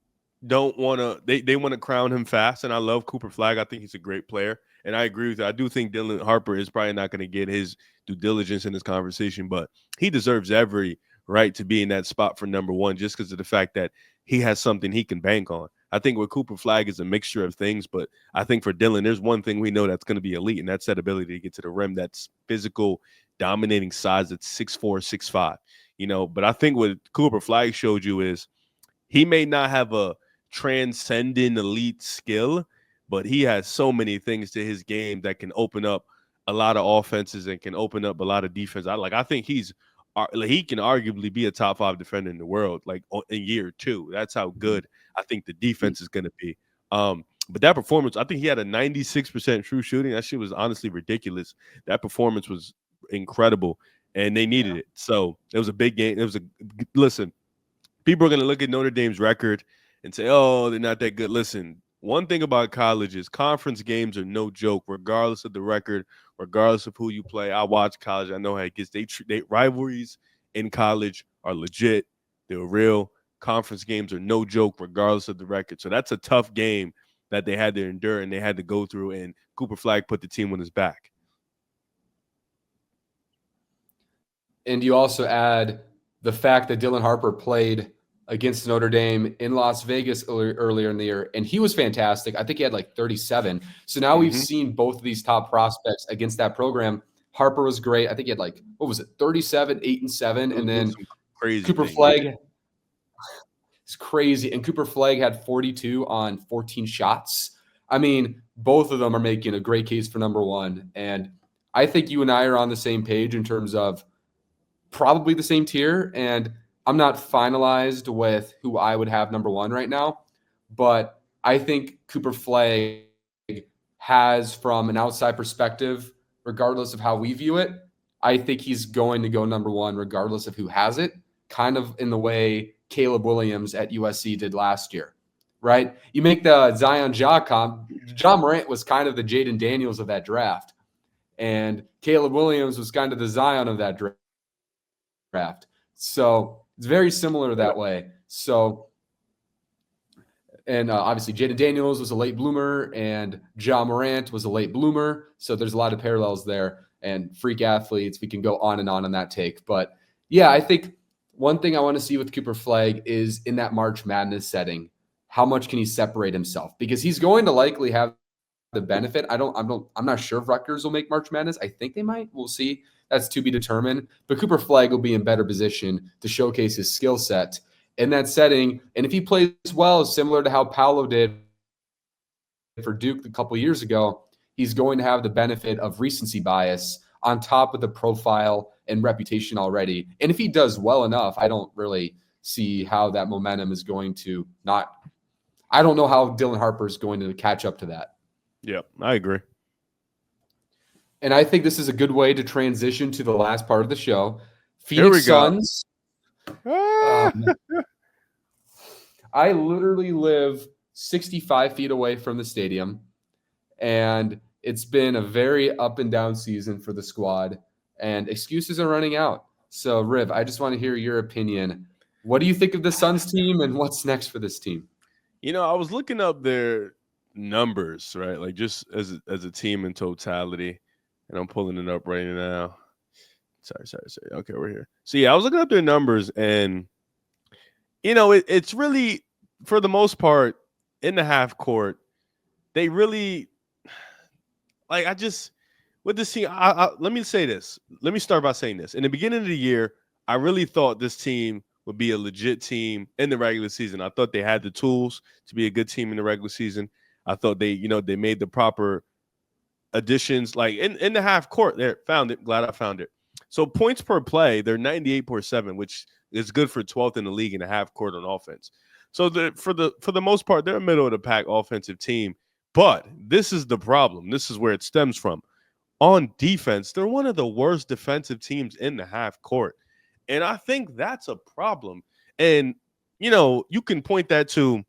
don't want to they want to crown him fast, and I love Cooper Flagg. I think he's a great player, and I agree with you. I do think Dylan Harper is probably not going to get his due diligence in this conversation, but he deserves every right to be in that spot for number one just because of the fact that he has something he can bank on. I think with Cooper Flagg is a mixture of things, but I think for Dylan, there's one thing we know that's going to be elite, and that's that ability to get to the rim, that's physical, dominating size, that's 6'4", 6'5", But I think what Cooper Flagg showed you is he may not have a transcendent elite skill, but he has so many things to his game that can open up a lot of offenses and can open up a lot of defense. I think he can arguably be a top 5 defender in the world, like in year 2. That's how good I think the defense is going to be. But that performance, I think he had a 96% true shooting. That shit was honestly ridiculous. That performance was incredible, and they needed it. So it was a big game. Listen, people are going to look at Notre Dame's record and say, oh, they're not that good. Listen, one thing about college is conference games are no joke, regardless of the record, regardless of who you play. I watch college. I know how it gets. They rivalries in college are legit. They're real. Conference games are no joke, regardless of the record. So that's a tough game that they had to endure and they had to go through, and Cooper Flagg put the team on his back. And you also add the fact that Dylan Harper played against Notre Dame in Las Vegas earlier in the year, and he was fantastic. I think he had like 37. So now we've seen both of these top prospects against that program. Harper was great. I think he had 37, 8 and 7, and then Cooper Flagg. It's crazy. And Cooper Flagg had 42 on 14 shots. I mean, both of them are making a great case for number one. And I think you and I are on the same page in terms of probably the same tier. And I'm not finalized with who I would have number one right now. But I think Cooper Flagg has, from an outside perspective, regardless of how we view it, I think he's going to go number one regardless of who has it, kind of in the way Caleb Williams at USC did last year, right? You make the Zion Ja comp. John Morant was kind of the Jaden Daniels of that draft, and Caleb Williams was kind of the Zion of that draft. So it's very similar that way. So, and obviously Jaden Daniels was a late bloomer, and Ja Morant was a late bloomer. So there's a lot of parallels there, and freak athletes. We can go on and on that take, but yeah, I think one thing I want to see with Cooper Flagg is in that March Madness setting, how much can he separate himself? Because he's going to likely have the benefit. I'm not sure if Rutgers will make March Madness. I think they might. We'll see. That's to be determined. But Cooper Flagg will be in better position to showcase his skill set in that setting. And if he plays well, similar to how Paolo did for Duke a couple years ago, he's going to have the benefit of recency bias on top of the profile and reputation already. And if he does well enough, I don't really see how that momentum is going to not – I don't know how Dylan Harper is going to catch up to that. Yeah, I agree. And I think this is a good way to transition to the last part of the show. Phoenix Suns. I literally live 65 feet away from the stadium, and it's been a very up and down season for the squad, and excuses are running out. So, Riv, I just want to hear your opinion. What do you think of the Suns team, and what's next for this team? I was looking up their numbers, right? Like just as a team in totality. and I'm pulling it up right now. Sorry. Okay, we're here. So yeah, I was looking up their numbers, and it's really, for the most part, in the half court, they really like. I just with this team. Let me say this. Let me start by saying this. In the beginning of the year, I really thought this team would be a legit team in the regular season. I thought they had the tools to be a good team in the regular season. I thought they made the proper additions, like in the half court. There, found it. Glad I found it. So points per play, they're 98.7, which is good for 12th in the league in the half court on offense. So for the most part, they're a middle of the pack offensive team. But this is the problem. This is where it stems from. On defense, they're one of the worst defensive teams in the half court. And I think that's a problem. And, you can point that to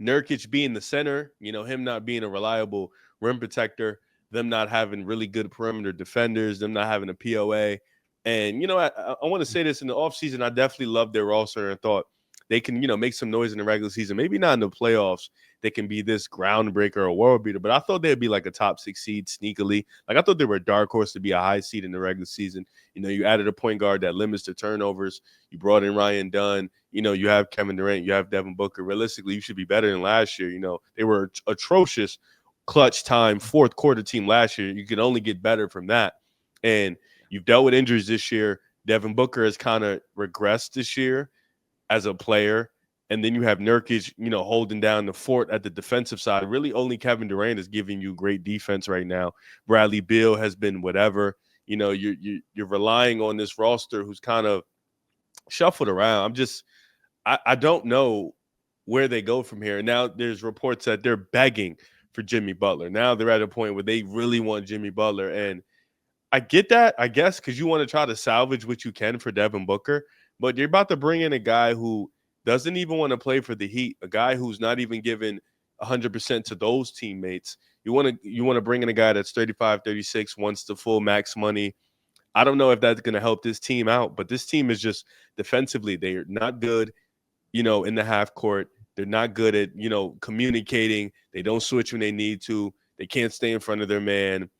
Nurkic being the center, him not being a reliable rim protector, them not having really good perimeter defenders, them not having a POA. And, I want to say this, in the offseason, I definitely loved their roster and thought they can, make some noise in the regular season. Maybe not in the playoffs. They can be this groundbreaker or world beater, but I thought they'd be like a top 6 seed sneakily. Like, I thought they were a dark horse to be a high seed in the regular season. You added a point guard that limits the turnovers. You brought in Ryan Dunn. You have Kevin Durant. You have Devin Booker. Realistically, you should be better than last year. They were atrocious clutch time fourth quarter team last year. You can only get better from that. And you've dealt with injuries this year. Devin Booker has kind of regressed this year as a player. And then you have Nurkic, holding down the fort at the defensive side. Really, only Kevin Durant is giving you great defense right now. Bradley Beal has been whatever. You're relying on this roster who's kind of shuffled around. I don't know where they go from here. And now there's reports that they're begging for Jimmy Butler. Now they're at a point where they really want Jimmy Butler. And I get that, I guess, because you want to try to salvage what you can for Devin Booker. But you're about to bring in a guy who doesn't even want to play for the Heat, a guy who's not even giving 100% to those teammates. You want to bring in a guy that's 35, 36, wants the full max money. I don't know if that's going to help this team out, but this team is just defensively, they're not good, in the half court. They're not good at, communicating. They don't switch when they need to. They can't stay in front of their man.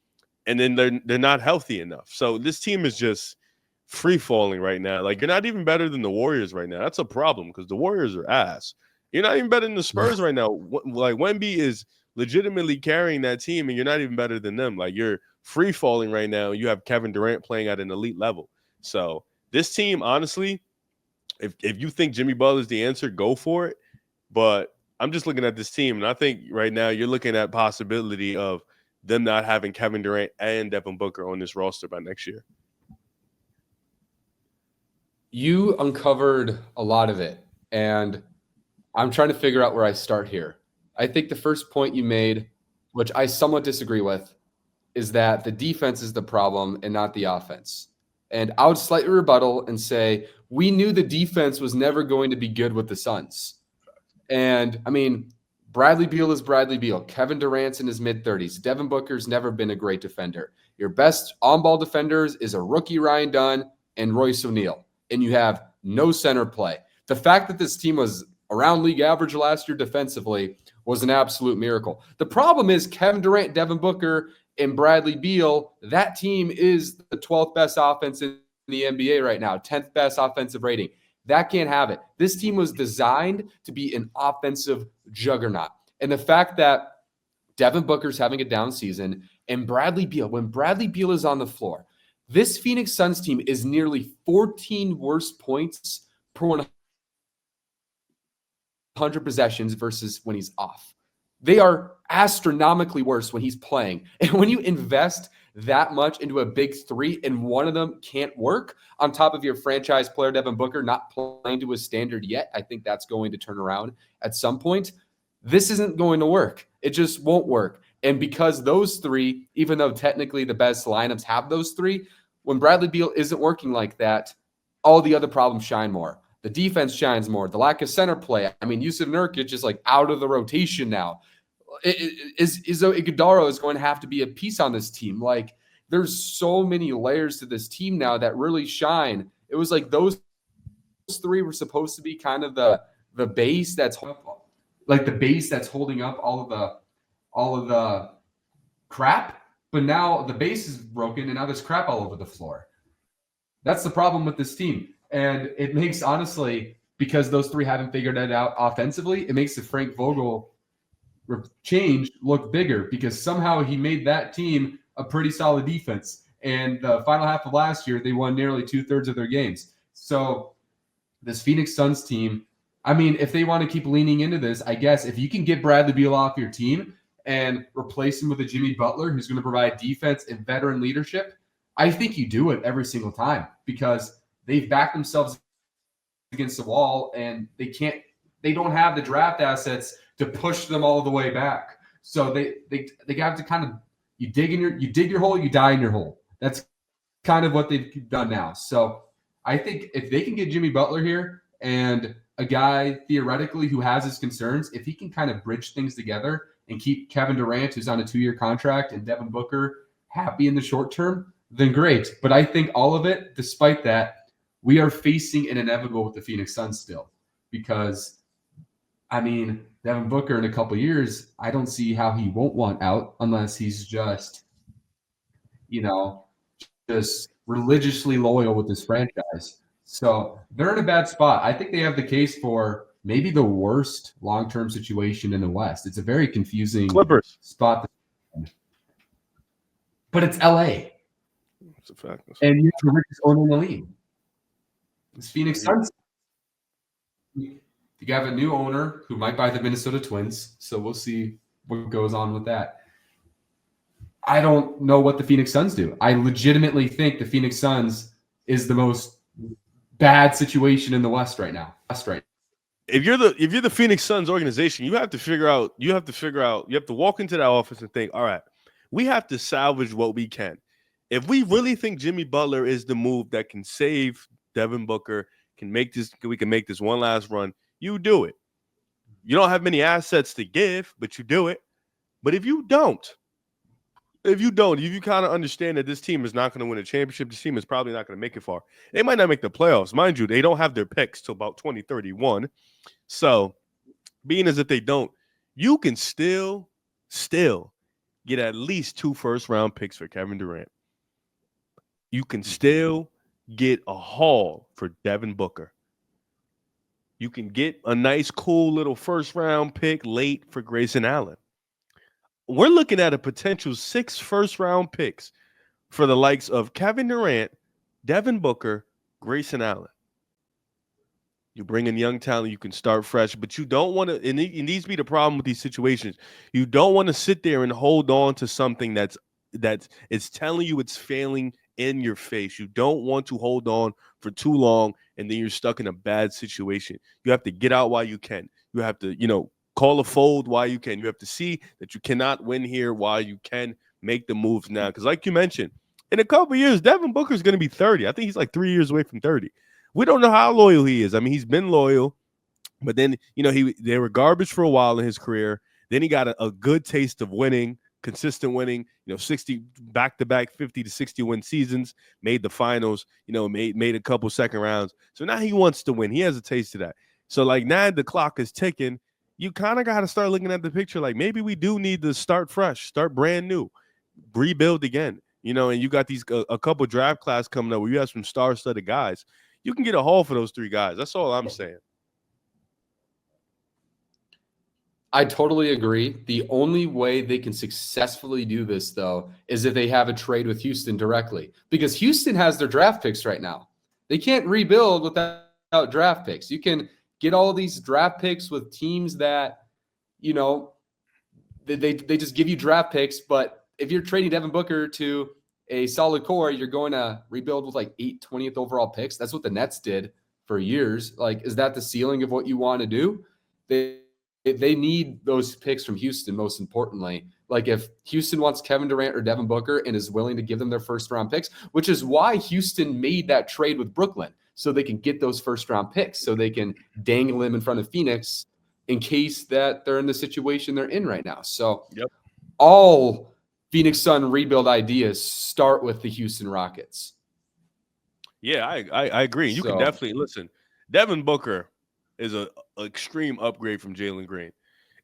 And then they're not healthy enough. So this team is just free falling right now. Like, you're not even better than the Warriors right now. That's a problem because the Warriors are ass. You're not even better than the Spurs right now. Like, Wemby is legitimately carrying that team, and you're not even better than them. Like, you're free falling right now. You have Kevin Durant playing at an elite level. So this team, honestly, if you think Jimmy Butler's the answer, go for it. But I'm just looking at this team, and I think right now you're looking at possibility of them not having Kevin Durant and Devin Booker on this roster by next year. You uncovered a lot of it, and I'm trying to figure out where I start here. I think the first point you made, which I somewhat disagree with, is that the defense is the problem and not the offense. And I would slightly rebuttal and say, we knew the defense was never going to be good with the Suns. And I mean, Bradley Beal is Bradley Beal. Kevin Durant's in his mid-30s. Devin Booker's never been a great defender. Your best on-ball defenders is a rookie Ryan Dunn and Royce O'Neal. And you have no center play. The fact that this team was around league average last year defensively was an absolute miracle. The problem is Kevin Durant, Devin Booker, and Bradley Beal, that team is the 12th best offense in the NBA right now, 10th best offensive rating. That can't have it. This team was designed to be an offensive juggernaut. And the fact that Devin Booker's having a down season and Bradley Beal, when Bradley Beal is on the floor, this Phoenix Suns team is nearly 14 worse points per 100 possessions versus when he's off. They are astronomically worse when he's playing. And when you invest that much into a big three and one of them can't work on top of your franchise player, Devin Booker, not playing to his standard yet, I think that's going to turn around at some point. This isn't going to work. It just won't work. And because those three, even though technically the best lineups have those three, when Bradley Beal isn't working like that, all the other problems shine more. The defense shines more. The lack of center play. I mean, Yusuf Nurkic is like out of the rotation now. Izzo Iguodala is going to have to be a piece on this team. Like, there's so many layers to this team now that really shine. It was like those three were supposed to be kind of the base that's like the base that's holding up all of the crap. but now the base is broken and now there's crap all over the floor. That's the problem with this team. And it makes, honestly, because those three haven't figured it out offensively, it makes the Frank Vogel change look bigger because somehow he made that team a pretty solid defense. And the final half of last year, they won nearly 2/3 of their games. So this Phoenix Suns team, I mean, if they want to keep leaning into this, I guess if you can get Bradley Beal off your team and replace him with a Jimmy Butler who's going to provide defense and veteran leadership, I think you do it every single time because they've backed themselves against the wall and they don't have the draft assets to push them all the way back. So they have to kind of you dig your hole, you die in your hole. That's kind of what they've done now. So I think if they can get Jimmy Butler here and a guy theoretically who has his concerns, if he can kind of bridge things together and keep Kevin Durant, who's on a 2-year contract, and Devin Booker happy in the short term, then great. But I think all of it, despite that, we are facing an inevitable with the Phoenix Suns still because, I mean, Devin Booker in a couple of years, I don't see how he won't want out unless he's just, just religiously loyal with this franchise. So they're in a bad spot. I think they have the case for maybe the worst long-term situation in the West. It's a very confusing Clippers spot. But it's LA. It's a fact. And you have the richest owner in the league. It's Phoenix Suns. You have a new owner who might buy the Minnesota Twins. So we'll see what goes on with that. I don't know what the Phoenix Suns do. I legitimately think the Phoenix Suns is the most bad situation in the West right now. If you're the Phoenix Suns organization, you have to walk into that office and think, all right, we have to salvage what we can. If we really think Jimmy Butler is the move that can save Devin Booker, we can make this one last run, you do it. You don't have many assets to give, but you do it. But if you kind of understand that this team is not going to win a championship, this team is probably not going to make it far. They might not make the playoffs. Mind you, they don't have their picks till about 2031. So, being as if they don't, you can still get at least 2 first-round picks for Kevin Durant. You can still get a haul for Devin Booker. You can get a nice, cool little first-round pick late for Grayson Allen. We're looking at a potential 6 first-round picks for the likes of Kevin Durant, Devin Booker, Grayson Allen. You bring in young talent, you can start fresh, but you don't want to, and it needs to be the problem with these situations. You don't want to sit there and hold on to something that's telling you it's failing in your face. You don't want to hold on for too long, and then you're stuck in a bad situation. You have to get out while you can. You have to, call a fold while you can. You have to see that you cannot win here while you can make the moves now. Because like you mentioned, in a couple of years, Devin Booker is going to be 30. I think he's like 3 years away from 30. We don't know how loyal he is. I mean, he's been loyal, but then, they were garbage for a while in his career. Then he got a good taste of winning, consistent winning, 60 back-to-back 50 to 60 win seasons, made the finals, made a couple second rounds. So now he wants to win. He has a taste of that. So like now the clock is ticking. You kind of got to start looking at the picture like maybe we do need to start fresh, start brand new, rebuild again, and you got these a couple draft class coming up where you have some star-studded guys. You can get a haul for those 3 guys. That's all I'm saying. I totally agree. The only way they can successfully do this, though, is if they have a trade with Houston directly. Because Houston has their draft picks right now. They can't rebuild without draft picks. You can get all these draft picks with teams that, they just give you draft picks. But if you're trading Devin Booker to a solid core, you're going to rebuild with like 20th overall picks. That's what the Nets did for years. Like, is that the ceiling of what you want to do? They need those picks from Houston, most importantly. Like if Houston wants Kevin Durant or Devin Booker and is willing to give them their first-round picks, which is why Houston made that trade with Brooklyn, so they can get those first-round picks, so they can dangle them in front of Phoenix in case that they're in the situation they're in right now. So all Phoenix Sun rebuild ideas start with the Houston Rockets. Yeah, I agree. You can definitely listen. Devin Booker is an extreme upgrade from Jalen Green.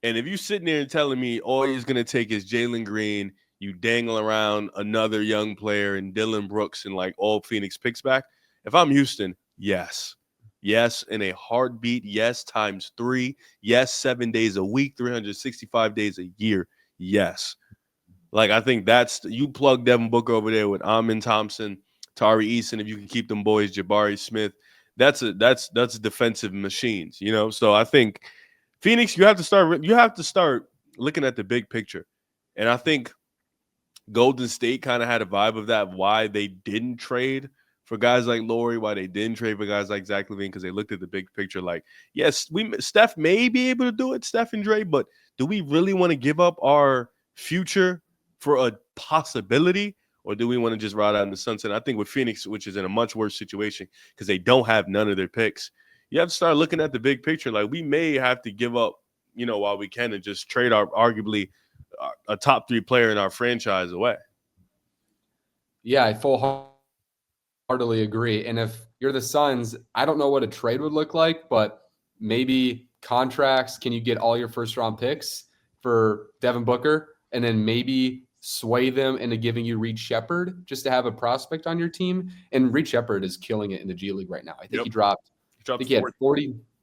And if you're sitting there and telling me all he's going to take is Jalen Green, you dangle around another young player and Dylan Brooks and like all Phoenix picks back. If I'm Houston, yes. Yes, in a heartbeat. Yes, times 3. Yes, 7 days a week, 365 days a year. Yes. Like, I think that's you plug Devin Booker over there with Amin Thompson, Tari Eason. If you can keep them boys, Jabari Smith, that's defensive machines, you know. So I think Phoenix, you have to start looking at the big picture, and I think Golden State kind of had a vibe of that. Why they didn't trade for guys like Laurie, why they didn't trade for guys like Zach LaVine, because they looked at the big picture. Like, yes, Steph may be able to do it, Steph and Dre, but do we really want to give up our future for a possibility, or do we want to just ride out in the sunset? I think with Phoenix, which is in a much worse situation because they don't have none of their picks, you have to start looking at the big picture. Like, we may have to give up, you know, while we can, and just trade our arguably a top 3 player in our franchise away. Yeah, I full-heartedly agree. And if you're the Suns, I don't know what a trade would look like, but maybe contracts. Can you get all your first-round picks for Devin Booker, and then maybe sway them into giving you Reed Shepherd just to have a prospect on your team? And Reed Shepherd is killing it in the G League right now. I think he dropped. I think he had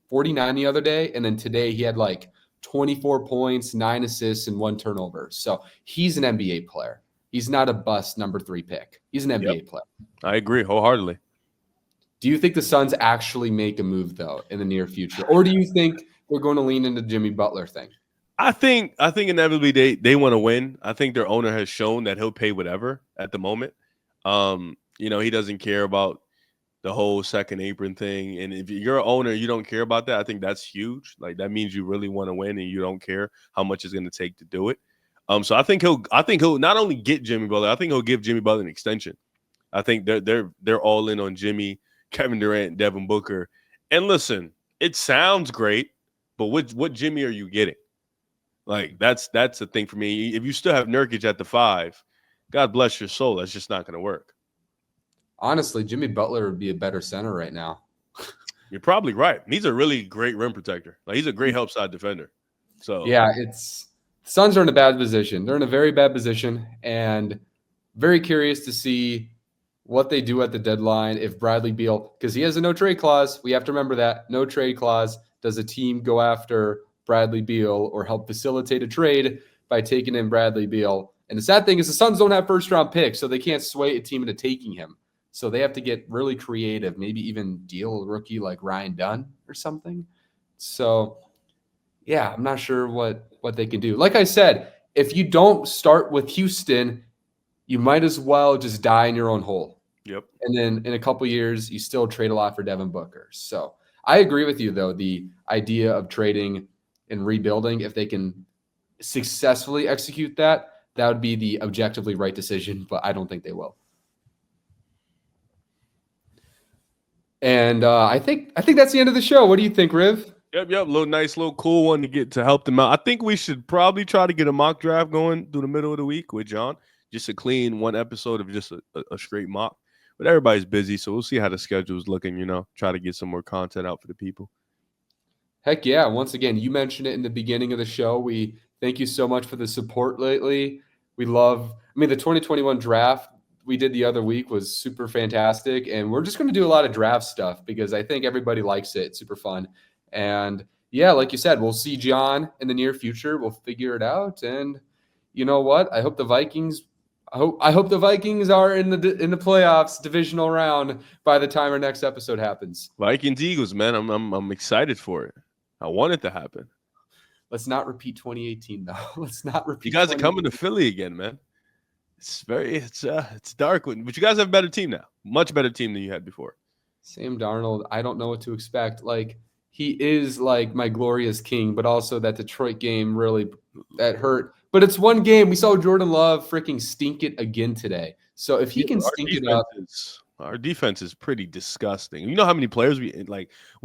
49 the other day, and then today he had like 24 points, 9 assists, and 1 turnover. So he's an NBA player. He's not a bust number 3 pick. He's an NBA player. I agree wholeheartedly. Do you think the Suns actually make a move, though, in the near future? Or do you think they're going to lean into the Jimmy Butler thing? I think inevitably they want to win. I think their owner has shown that he'll pay whatever at the moment. You know, he doesn't care about the whole second apron thing. And if you're an owner, you don't care about that. I think that's huge. Like, that means you really want to win and you don't care how much it's going to take to do it. So I think he'll not only get Jimmy Butler, I think he'll give Jimmy Butler an extension. I think they're all in on Jimmy, Kevin Durant, Devin Booker. And listen, it sounds great, but what Jimmy are you getting? Like, that's the thing for me. If you still have Nurkic at the 5, God bless your soul. That's just not going to work. Honestly, Jimmy Butler would be a better center right now. You're probably right. He's a really great rim protector. Like, he's a great help side defender. So yeah, Suns are in a bad position. They're in a very bad position, and very curious to see what they do at the deadline. If Bradley Beal, because he has a no trade clause, we have to remember that no trade clause. Does a team go after Bradley Beal or help facilitate a trade by taking in Bradley Beal? And the sad thing is the Suns don't have first-round picks, so they can't sway a team into taking him. So they have to get really creative, maybe even deal a rookie like Ryan Dunn or something. So, yeah, I'm not sure what they can do. Like I said, if you don't start with Houston, you might as well just die in your own hole. Yep. And then in a couple years, you still trade a lot for Devin Booker. So I agree with you, though, the idea of trading and rebuilding, if they can successfully execute that, that would be the objectively right decision, but I don't think they will. And I think that's the end of the show. What do you think, Riv? Yep. Little cool one to get to help them out. I think we should probably try to get a mock draft going through the middle of the week with John. Just a clean one episode of just a straight mock. But everybody's busy, so we'll see how the schedule is looking, you know, try to get some more content out for the people. Heck yeah. Once again, you mentioned it in the beginning of the show. We thank you so much for the support lately. We love, the 2021 draft we did the other week was super fantastic. And we're just going to do a lot of draft stuff because I think everybody likes it. It's super fun. And yeah, like you said, we'll see John in the near future. We'll figure it out. And you know what? I hope the Vikings are in the playoffs, divisional round, by the time our next episode happens. Vikings Eagles, man. I'm excited for it. I want it to happen. Let's not repeat 2018 though. Let's not repeat. You guys are coming to Philly again, man. It's dark, but you guys have a better team now. Much better team than you had before. Sam Darnold, I don't know what to expect. Like, he is like my glorious king, but also that Detroit game really that hurt. But it's one game. We saw Jordan Love freaking stink it again today. So if he can stink it up. Our defense is pretty disgusting. You know how many players we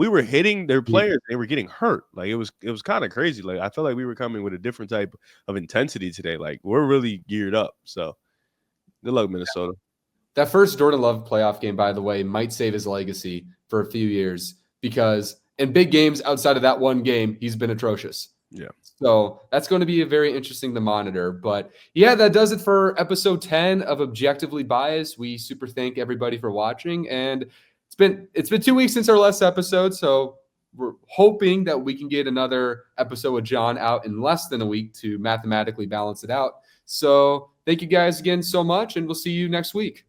were hitting their players, they were getting hurt. Like, it was kind of crazy. Like, I felt like we were coming with a different type of intensity today. Like, we're really geared up. So good luck, Minnesota. That first Jordan Love playoff game, by the way, might save his legacy for a few years because in big games outside of that one game, he's been atrocious. Yeah. So that's going to be a very interesting to monitor. But yeah, that does it for episode 10 of Objectively Biased. We super thank everybody for watching. And it's been 2 weeks since our last episode. So we're hoping that we can get another episode with John out in less than a week to mathematically balance it out. So thank you guys again so much, and we'll see you next week.